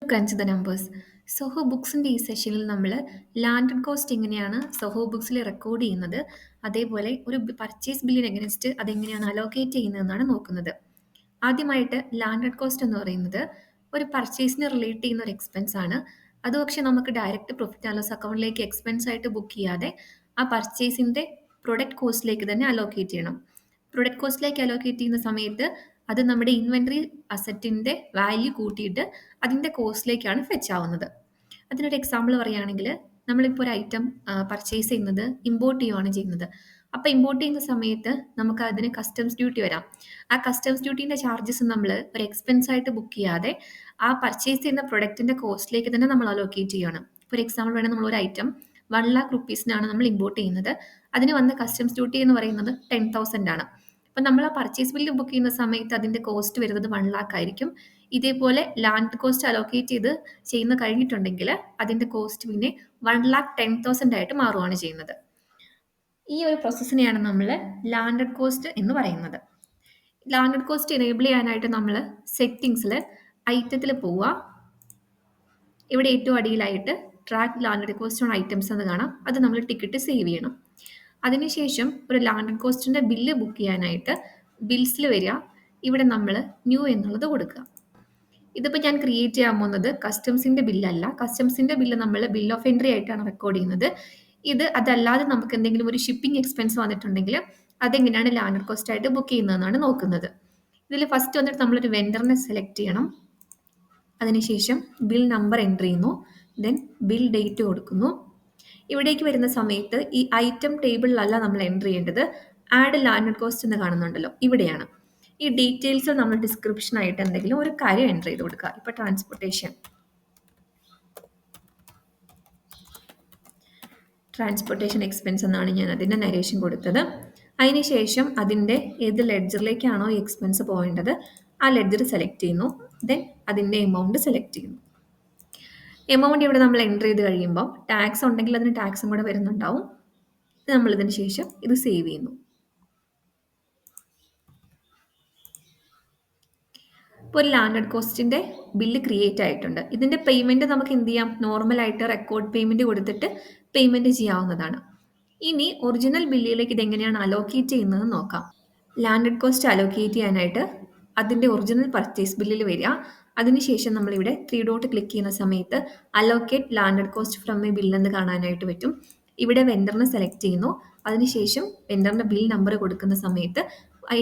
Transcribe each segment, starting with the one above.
Crunch the numbers. Zoho ബുക്സിൻ്റെ ഈ സെഷനിൽ നമ്മൾ ലാൻഡഡ് കോസ്റ്റ് എങ്ങനെയാണ് സോഹോ ബുക്സിൽ റെക്കോർഡ് ചെയ്യുന്നത്, അതേപോലെ ഒരു പർച്ചേസ് ബില്ലിന് എഗനസ്റ്റ് അതെങ്ങനെയാണ് അലോക്കേറ്റ് ചെയ്യുന്നതെന്നാണ് നോക്കുന്നത്. ആദ്യമായിട്ട് ലാൻഡഡ് കോസ്റ്റ് എന്ന് പറയുന്നത് ഒരു പർച്ചേസിന് റിലേറ്റ് ചെയ്യുന്ന ഒരു എക്സ്പെൻസ് ആണ്. അത് പക്ഷേ നമുക്ക് ഡയറക്റ്റ് പ്രോഫിറ്റ് ആൻഡ് ലോസ് അക്കൗണ്ടിലേക്ക് എക്സ്പെൻസ് ആയിട്ട് ബുക്ക് ചെയ്യാതെ ആ പർച്ചേസിൻ്റെ പ്രൊഡക്റ്റ് കോസ്റ്റിലേക്ക് തന്നെ അലോക്കേറ്റ് ചെയ്യണം. പ്രൊഡക്റ്റ് കോസ്റ്റിലേക്ക് അലോക്കേറ്റ് ചെയ്യുന്ന സമയത്ത് അത് നമ്മുടെ ഇൻവെൻട്രി അസറ്റിൻ്റെ വാല്യൂ കൂട്ടിയിട്ട് അതിൻ്റെ കോസ്റ്റിലേക്കാണ് ഫെച്ച് ആവുന്നത്. അതിനൊരു എക്സാമ്പിൾ പറയുകയാണെങ്കിൽ, നമ്മളിപ്പോൾ ഒരു ഐറ്റം പർച്ചേസ് ചെയ്യുന്നത് ഇമ്പോർട്ട് ചെയ്യുകയാണ് ചെയ്യുന്നത്. അപ്പോൾ ഇമ്പോർട്ട് ചെയ്യുന്ന സമയത്ത് നമുക്ക് അതിന് കസ്റ്റംസ് ഡ്യൂട്ടി വരാം. ആ കസ്റ്റംസ് ഡ്യൂട്ടീൻ്റെ ചാർജസ് നമ്മൾ ഒരു എക്സ്പെൻസ് ആയിട്ട് ബുക്ക് ചെയ്യാതെ ആ പർച്ചേസ് ചെയ്യുന്ന പ്രൊഡക്റ്റിൻ്റെ കോസ്റ്റിലേക്ക് തന്നെ നമ്മൾ അലോക്കേറ്റ് ചെയ്യണം. ഫോർ എക്സാമ്പിൾ വേണമെങ്കിൽ നമ്മളൊരു ഐറ്റം 1,00,000 റുപ്പീസിനാണ് നമ്മൾ ഇമ്പോർട്ട് ചെയ്യുന്നത്. അതിന് വന്ന കസ്റ്റംസ് ഡ്യൂട്ടി എന്ന് പറയുന്നത് 10,000 ആണ്. അപ്പം നമ്മൾ ആ പർച്ചേസ് ബില്ല് ബുക്ക് ചെയ്യുന്ന സമയത്ത് അതിൻ്റെ കോസ്റ്റ് വരുന്നത് 1,00,000 ആയിരിക്കും. ഇതേപോലെ ലാൻഡ് കോസ്റ്റ് അലോക്കേറ്റ് ചെയ്ത് ചെയ്യുന്ന കഴിഞ്ഞിട്ടുണ്ടെങ്കിൽ അതിൻ്റെ കോസ്റ്റ് പിന്നെ 1,10,000 ആയിട്ട് മാറുകയാണ് ചെയ്യുന്നത്. ഈ ഒരു പ്രോസസ്സിനെയാണ് നമ്മൾ ലാൻഡഡ് കോസ്റ്റ് എന്ന് പറയുന്നത്. ലാൻഡഡ് കോസ്റ്റ് എനേബിൾ ചെയ്യാനായിട്ട് നമ്മൾ സെറ്റിങ്സിൽ ഐറ്റത്തിൽ പോവുക. ഇവിടെ ഏറ്റവും അടിയിലായിട്ട് track landed cost on items എന്ന് കാണാം. അത് നമ്മൾ ടിക്കറ്റ് സേവ് ചെയ്യണം. അതിനുശേഷം ഒരു ലാൻഡഡ് കോസ്റ്റിൻ്റെ ബില്ല് ബുക്ക് ചെയ്യാനായിട്ട് ബിൽസിൽ വരിക. ഇവിടെ നമ്മൾ ന്യൂ എന്നുള്ളത് കൊടുക്കുക. ഇതിപ്പോൾ ഞാൻ ക്രിയേറ്റ് ചെയ്യാൻ പോകുന്നത് കസ്റ്റംസിൻ്റെ ബില്ലല്ല. കസ്റ്റംസിൻ്റെ ബില്ല് നമ്മൾ ബിൽ ഓഫ് എൻട്രി ആയിട്ടാണ് റെക്കോർഡ് ചെയ്യുന്നത്. അതല്ലാതെ നമുക്ക് എന്തെങ്കിലും ഒരു ഷിപ്പിംഗ് എക്സ്പെൻസ് വന്നിട്ടുണ്ടെങ്കിൽ അതെങ്ങനെയാണ് ലാൻഡഡ് കോസ്റ്റ് ആയിട്ട് ബുക്ക് ചെയ്യുന്നതെന്നാണ് നോക്കുന്നത്. ഇതിൽ ഫസ്റ്റ് വന്നിട്ട് നമ്മളൊരു വെൻഡറിനെ സെലക്ട് ചെയ്യണം. അതിനുശേഷം ബിൽ നമ്പർ എൻ്റർ ചെയ്യുന്നു. ദെൻ ബിൽ ഡേറ്റ് കൊടുക്കുന്നു. ഇവിടേക്ക് വരുന്ന സമയത്ത് ഈ ഐറ്റം ടേബിളിലല്ല നമ്മൾ എൻ്റർ ചെയ്യേണ്ടത്. ആഡ് ലാൻഡഡ് കോസ്റ്റ് എന്ന് കാണുന്നുണ്ടല്ലോ, ഇവിടെയാണ്. ഈ ഡീറ്റെയിൽസ് നമ്മൾ ഡിസ്ക്രിപ്ഷനായിട്ട് എന്തെങ്കിലും ഒരു കാര്യം എൻ്റർ ചെയ്ത് കൊടുക്കുക. ഇപ്പോൾ ട്രാൻസ്പോർട്ടേഷൻ എക്സ്പെൻസ് എന്നാണ് ഞാൻ അതിൻ്റെ നരേഷൻ കൊടുത്തത്. അതിനുശേഷം അതിൻ്റെ ഏത് ലെഡ്ജറിലേക്കാണോ ഈ എക്സ്പെൻസ് പോകേണ്ടത് ആ ലെഡ്ജർ സെലക്ട് ചെയ്യുന്നു. ദെൻ അതിൻ്റെ എമൗണ്ട് സെലക്ട് ചെയ്യുന്നു. എമൗണ്ട് ഇവിടെ നമ്മൾ എൻ്റർ ചെയ്ത് കഴിയുമ്പോൾ ടാക്സ് ഉണ്ടെങ്കിൽ അതിന് ടാക്സും കൂടെ വരുന്നുണ്ടാവും. നമ്മളിതിന് ശേഷം ഇത് സേവ് ചെയ്യുന്നു. ഇപ്പോൾ ഒരു ലാൻഡഡ് കോസ്റ്റിൻ്റെ ബില്ല് ക്രിയേറ്റ് ആയിട്ടുണ്ട്. ഇതിൻ്റെ പേയ്മെൻറ്റ് നമുക്ക് എന്ത് ചെയ്യാം, നോർമലായിട്ട് റെക്കോർഡ് പേയ്മെൻറ്റ് കൊടുത്തിട്ട് പേയ്മെൻറ്റ് ചെയ്യാവുന്നതാണ്. ഇനി ഒറിജിനൽ ബില്ലിലേക്ക് ഇതെങ്ങനെയാണ് അലോക്കേറ്റ് ചെയ്യുന്നതെന്ന് നോക്കാം. ലാൻഡഡ് കോസ്റ്റ് അലോക്കേറ്റ് ചെയ്യാനായിട്ട് അതിൻ്റെ ഒറിജിനൽ പർച്ചേസ് ബില്ലിൽ വരിക. അതിനുശേഷം നമ്മളിവിടെ 3 ഡോട്ട് ക്ലിക്ക് ചെയ്യുന്ന സമയത്ത് allocate landed cost from A bill എന്ന് കാണാനായിട്ട് പറ്റും. ഇവിടെ വെൻഡറിനെ സെലക്ട് ചെയ്യുന്നു. അതിനുശേഷം വെൻഡറിൻ്റെ ബിൽ നമ്പർ കൊടുക്കുന്ന സമയത്ത്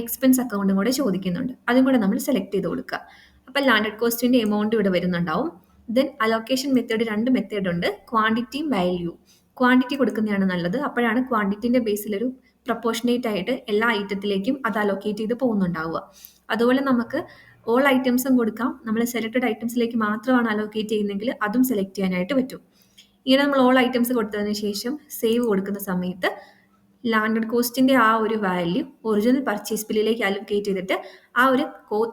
എക്സ്പെൻസ് അക്കൗണ്ടും കൂടെ ചോദിക്കുന്നുണ്ട്. അതും കൂടെ നമ്മൾ സെലക്ട് ചെയ്ത് കൊടുക്കുക. അപ്പം ലാൻഡഡ് കോസ്റ്റിൻ്റെ എമൗണ്ട് ഇവിടെ വരുന്നുണ്ടാവും. ദെൻ അലോക്കേഷൻ മെത്തേഡ് 2 മെത്തേഡ് ഉണ്ട്, ക്വാണ്ടിറ്റിയും വാല്യൂ. ക്വാണ്ടിറ്റി കൊടുക്കുന്നതാണ് നല്ലത്. അപ്പോഴാണ് ക്വാണ്ടിറ്റിൻ്റെ ബേസിലൊരു പ്രൊപ്പോർഷനേറ്റ് ആയിട്ട് എല്ലാ ഐറ്റത്തിലേക്കും അത് അലോക്കേറ്റ് ചെയ്ത് പോകുന്നുണ്ടാവുക. അതുപോലെ നമുക്ക് ഓൾ ഐറ്റംസും കൊടുക്കാം. നമ്മൾ സെലക്റ്റഡ് ഐറ്റംസിലേക്ക് മാത്രമാണ് അലോക്കേറ്റ് ചെയ്യുന്നതെങ്കിൽ അതും സെലക്ട് ചെയ്യാനായിട്ട് പറ്റും. ഇങ്ങനെ നമ്മൾ ഓൾ ഐറ്റംസ് കൊടുത്തതിന് ശേഷം സേവ് കൊടുക്കുന്ന സമയത്ത് ലാൻഡഡ് കോസ്റ്റിൻ്റെ ആ ഒരു വാല്യൂ ഒറിജിനൽ പർച്ചേസ് ബില്ലിലേക്ക് അലോക്കേറ്റ് ചെയ്തിട്ട് ആ ഒരു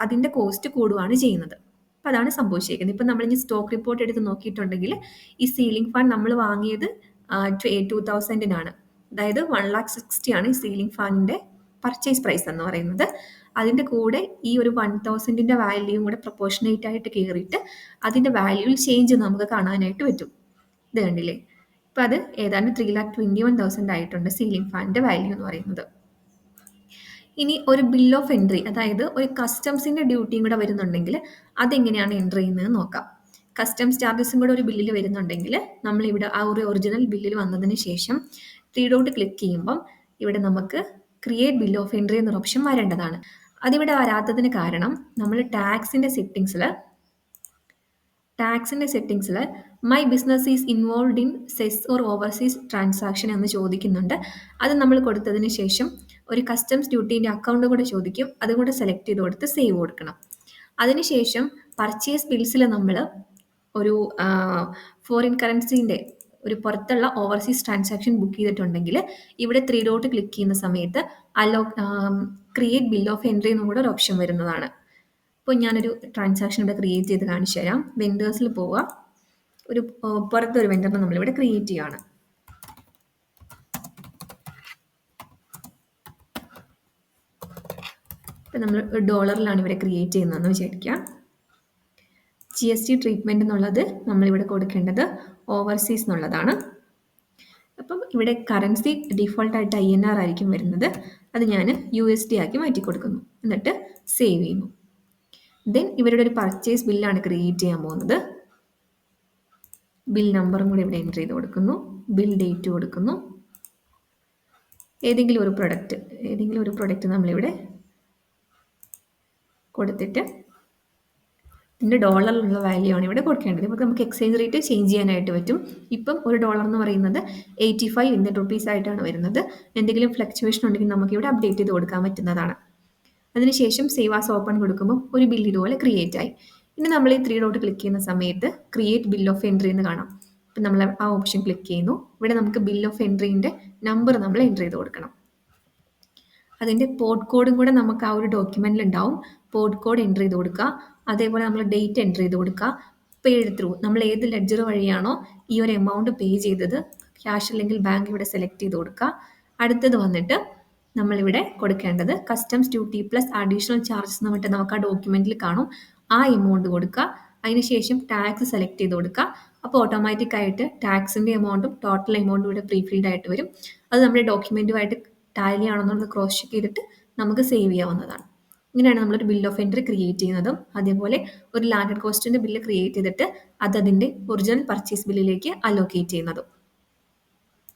അതിൻ്റെ കോസ്റ്റ് കൂടുകയാണ് ചെയ്യുന്നത്. അപ്പോൾ അതാണ് സംഭവിച്ചിരിക്കുന്നത്. ഇപ്പം നമ്മളിനി സ്റ്റോക്ക് റിപ്പോർട്ട് എടുത്ത് നോക്കിയിട്ടുണ്ടെങ്കിൽ ഈ സീലിംഗ് ഫാൻ നമ്മൾ വാങ്ങിയത് 2,000-നാണ്. അതായത് 1,60,000 ആണ് ഈ സീലിംഗ് ഫാനിൻ്റെ പർച്ചേസ് പ്രൈസ് എന്ന് പറയുന്നത്. അതിൻ്റെ കൂടെ ഈ ഒരു 1,000-ൻ്റെ വാല്യൂയും കൂടെ പ്രൊപ്പോർഷനേറ്റ് ആയിട്ട് കയറിയിട്ട് അതിൻ്റെ വാല്യൂവിൽ ചേഞ്ച് നമുക്ക് കാണാനായിട്ട് പറ്റും. ഇത് കണ്ടില്ലേ, ഇപ്പം അത് ഏതാണ്ട് 3,21,000 ആയിട്ടുണ്ട് സീലിംഗ് ഫാനിൻ്റെ വാല്യൂ എന്ന് പറയുന്നത്. ഇനി ഒരു ബിൽ ഓഫ് എൻട്രി, അതായത് ഒരു കസ്റ്റംസിൻ്റെ ഡ്യൂട്ടിയും കൂടെ വരുന്നുണ്ടെങ്കിൽ അതെങ്ങനെയാണ് എൻട്രി ചെയ്യുന്നത് നോക്കാം. കസ്റ്റംസ് ചാർജസും കൂടെ ഒരു ബില്ലിൽ വരുന്നുണ്ടെങ്കിൽ നമ്മളിവിടെ ആ ഒരു ഒറിജിനൽ ബില്ലിൽ വന്നതിന് ശേഷം 3 ഡോട്ട് ക്ലിക്ക് ചെയ്യുമ്പം ഇവിടെ നമുക്ക് ക്രിയേറ്റ് ബിൽ ഓഫ് എൻട്രി എന്നൊരു ഓപ്ഷൻ വരേണ്ടതാണ്. അതിവിടെ വരാത്തതിന് കാരണം നമ്മൾ ടാക്സിൻ്റെ സെറ്റിങ്സിൽ my business is involve in SEZ or overseas transaction എന്ന് ചോദിക്കുന്നുണ്ട്. അത് നമ്മൾ കൊടുത്തതിന് ശേഷം ഒരു കസ്റ്റംസ് ഡ്യൂട്ടീൻ്റെ അക്കൗണ്ട് കൂടെ ചോദിക്കും. അതും കൂടെ സെലക്ട് ചെയ്ത് കൊടുത്ത് സേവ് കൊടുക്കണം. അതിനുശേഷം പർച്ചേസ് ബിൽസിൽ നമ്മൾ ഒരു ഫോറിൻ കറൻസീൻ്റെ ഒരു പുറത്തുള്ള ഓവർസീസ് ട്രാൻസാക്ഷൻ ബുക്ക് ചെയ്തിട്ടുണ്ടെങ്കിൽ ഇവിടെ 3 ഡോട്ട് ക്ലിക്ക് ചെയ്യുന്ന സമയത്ത് ക്രിയേറ്റ് ബിൽ ഓഫ് എൻട്രി എന്നും കൂടെ ഒരു ഓപ്ഷൻ വരുന്നതാണ്. ഇപ്പോൾ ഞാനൊരു ട്രാൻസാക്ഷൻ ഇവിടെ ക്രിയേറ്റ് ചെയ്ത് കാണിച്ചു തരാം. വെൻഡേഴ്സിൽ പോവുക. ഒരു പുറത്തൊരു വെൻഡറിനെ നമ്മളിവിടെ ക്രിയേറ്റ് ചെയ്യുകയാണ്. ഇപ്പം നമ്മൾ ഡോളറിലാണ് ഇവിടെ ക്രിയേറ്റ് ചെയ്യുന്നതെന്ന് വിചാരിക്കുക. GST ട്രീറ്റ്മെൻറ്റ് എന്നുള്ളത് നമ്മളിവിടെ കൊടുക്കേണ്ടത് ഓവർസീസ് എന്നുള്ളതാണ്. അപ്പം ഇവിടെ കറൻസി ഡിഫോൾട്ടായിട്ട് INR ആയിരിക്കും വരുന്നത്. അത് ഞാൻ USD ആക്കി മാറ്റി കൊടുക്കുന്നു. എന്നിട്ട് സേവ് ചെയ്യുന്നു. ദെൻ ഇവരുടെ ഒരു പർച്ചേസ് ബില്ലാണ് ക്രിയേറ്റ് ചെയ്യാൻ പോകുന്നത്. ബിൽ നമ്പറും കൂടി ഇവിടെ എൻ്റർ ചെയ്ത് കൊടുക്കുന്നു. ബിൽ ഡേറ്റ് കൊടുക്കുന്നു. ഏതെങ്കിലും ഒരു പ്രൊഡക്റ്റ് നമ്മളിവിടെ കൊടുത്തിട്ട് ഇതിൻ്റെ ഡോളറിലുള്ള വാല്യൂ ആണ് ഇവിടെ കൊടുക്കേണ്ടത്. ഇപ്പോൾ നമുക്ക് എക്സ്ചേഞ്ച് റേറ്റ് ചേഞ്ച് ചെയ്യാനായിട്ട് പറ്റും. ഇപ്പം $1 എന്ന് പറയുന്നത് 85 ഇന്ത്യൻ റുപ്പീസ് ആയിട്ടാണ് വരുന്നത്. എന്തെങ്കിലും ഫ്ലക്ച്വേഷൻ ഉണ്ടെങ്കിൽ നമുക്ക് ഇവിടെ അപ്ഡേറ്റ് ചെയ്ത് കൊടുക്കാൻ പറ്റുന്നതാണ്. അതിനുശേഷം സേവ് ആസ് ഓപ്പൺ കൊടുക്കുമ്പോൾ ഒരു ബിൽ ഇതുപോലെ ക്രിയേറ്റ് ആയി. ഇനി നമ്മൾ ഈ 3 ഡോട്ട് ക്ലിക്ക് ചെയ്യുന്ന സമയത്ത് ക്രിയേറ്റ് ബിൽ ഓഫ് എൻട്രി എന്ന് കാണാം. അപ്പം നമ്മൾ ആ ഓപ്ഷൻ ക്ലിക്ക് ചെയ്യുന്നു. ഇവിടെ നമുക്ക് ബിൽ ഓഫ് എൻട്രീൻ്റെ നമ്പർ നമ്മൾ എൻ്റർ ചെയ്ത് കൊടുക്കണം. അതിൻ്റെ പോർട്ട് കോഡും കൂടെ നമുക്ക് ആ ഒരു ഡോക്യുമെൻറ്റിൽ ഉണ്ടാവും. പോർട്ട് കോഡ് എൻ്റർ ചെയ്ത് കൊടുക്കുക. അതേപോലെ നമ്മൾ ഡേറ്റ് എൻ്റർ ചെയ്ത് കൊടുക്കുക. പെയ്ഡ് ത്രൂ നമ്മൾ ഏത് ലെഡ്ജർ വഴിയാണോ ഈ ഒരു എമൗണ്ട് പേ ചെയ്തത്, ക്യാഷ് അല്ലെങ്കിൽ ബാങ്ക് ഇവിടെ സെലക്ട് ചെയ്ത് കൊടുക്കുക. അടുത്തത് വന്നിട്ട് നമ്മളിവിടെ കൊടുക്കേണ്ടത് customs duty plus additional charges എന്ന് പറഞ്ഞിട്ട് നമുക്ക് ആ ഡോക്യുമെൻറ്റിൽ കാണും. ആ എമൗണ്ട് കൊടുക്കുക. അതിനുശേഷം ടാക്സ് സെലക്ട് ചെയ്ത് കൊടുക്കുക. അപ്പോൾ ഓട്ടോമാറ്റിക് ആയിട്ട് ടാക്സിൻ്റെ എമൗണ്ടും ടോട്ടൽ എമൗണ്ടും ഇവിടെ പ്രീ ഫിൽഡ് ആയിട്ട് വരും. അത് നമ്മുടെ ഡോക്യുമെൻറ്റുമായിട്ട് ടാലി ആണെന്നുള്ളത് ക്രോസ് ചെക്ക് ചെയ്തിട്ട് നമുക്ക് സേവ് ചെയ്യാവുന്നതാണ്. ഇങ്ങനെയാണ് നമ്മളൊരു ബിൽ ഓഫ് എൻട്രി ക്രിയേറ്റ് ചെയ്യുന്നതും അതേപോലെ ഒരു ലാൻഡഡ് കോസ്റ്റിൻ്റെ ബില്ല് ക്രിയേറ്റ് ചെയ്തിട്ട് അത് അതിൻ്റെ ഒറിജിനൽ പർച്ചേസ് ബില്ലിലേക്ക് അലോക്കേറ്റ് ചെയ്യുന്നതും.